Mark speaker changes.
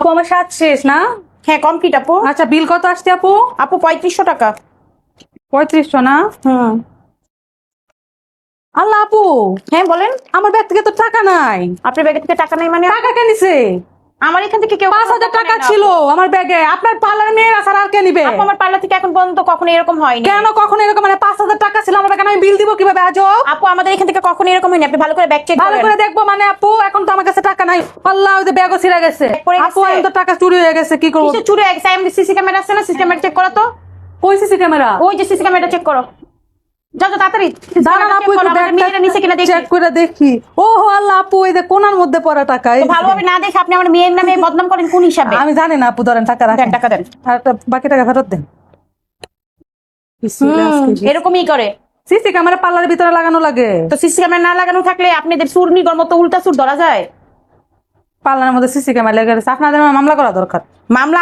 Speaker 1: আপু আমার সাজ শেষ না?
Speaker 2: হ্যাঁ কমপ্লিট আপু।
Speaker 1: আচ্ছা বিল কত আসছে আপু?
Speaker 2: আপু 3500 টাকা।
Speaker 1: 3500 না?
Speaker 2: হুম।
Speaker 1: আল্লাহ আপু,
Speaker 2: হ্যাঁ বলেন।
Speaker 1: আমার ব্যাগ থেকে তো টাকা নাই।
Speaker 2: আপনার ব্যাগে থেকে টাকা নাই মানে?
Speaker 1: টাকা কে নিছে?
Speaker 2: আমার এখান থেকে কেউ
Speaker 1: 5000 টাকা ছিল আমার ব্যাগে। আপনার পার্লার মেয়েরা ছাড়া আর কে নিবে?
Speaker 2: আপু আমার পার্লার থেকে এখন পর্যন্ত কখনো এরকম হয়নি।
Speaker 1: কেন কখন এরকম? মানে 5000 টাকা ছিল আমার ব্যাগে, আমি বিল দিব কিভাবে আজব?
Speaker 2: আপু আমাদের এখান থেকে কখনো এরকম হয়নি, আপনি ভালো করে ব্যাগ চেক
Speaker 1: ভালো
Speaker 2: করেন।
Speaker 1: করে দেখবো মানে আপু, এখন তো আমার কাছে টাকা নাই। আল্লাহ, ওই যে ব্যাগও ছিঁড়ে গেছে।
Speaker 2: পড়ে
Speaker 1: আপু
Speaker 2: গেছে?
Speaker 1: এখন তো টাকা চুরি হয়ে গেছে, কি করবো?
Speaker 2: কিসে চুরি হয়ে গেছে? আমি সিসি ক্যামেরা আছে না, সিসি ক্যামেরা চেক করো তো।
Speaker 1: কই সিসি ক্যামেরা?
Speaker 2: ওই যে সিসি ক্যামেরা চেক করো, যাও যাও তাড়াতাড়ি।
Speaker 1: দাঁড়ান আপু, একটু
Speaker 2: মেয়েরা নিচে কিনা দেখি।
Speaker 1: চেক করে দেখি। ও আল্লাহ আপু, এই যে কোনার মধ্যে পড়া টাকা। এই
Speaker 2: তো
Speaker 1: যে।
Speaker 2: ভালোভাবে না দেখে আপনি আমার মেয়ের নামে বদনাম করেন কোন হিসাবে?
Speaker 1: আমি জানি না আপু, ধরেন টাকা রাখেন।
Speaker 2: দেন, টাকা দেন।
Speaker 1: আর বাকি টাকা ফেরত দেন।
Speaker 2: এরকমই করে।
Speaker 1: সিসি ক্যামেরা পার্লারের ভিতরে লাগানো লাগে?
Speaker 2: তো সিসি ক্যামেরা না লাগানো থাকলে আপনাদের চুরনির মতো উল্টা চুর ধরা যায়?
Speaker 1: পার্লারের মধ্যে সিসি ক্যামেরা লেগে গেছে, আপনাদের মামলা করা দরকার।
Speaker 2: মামলা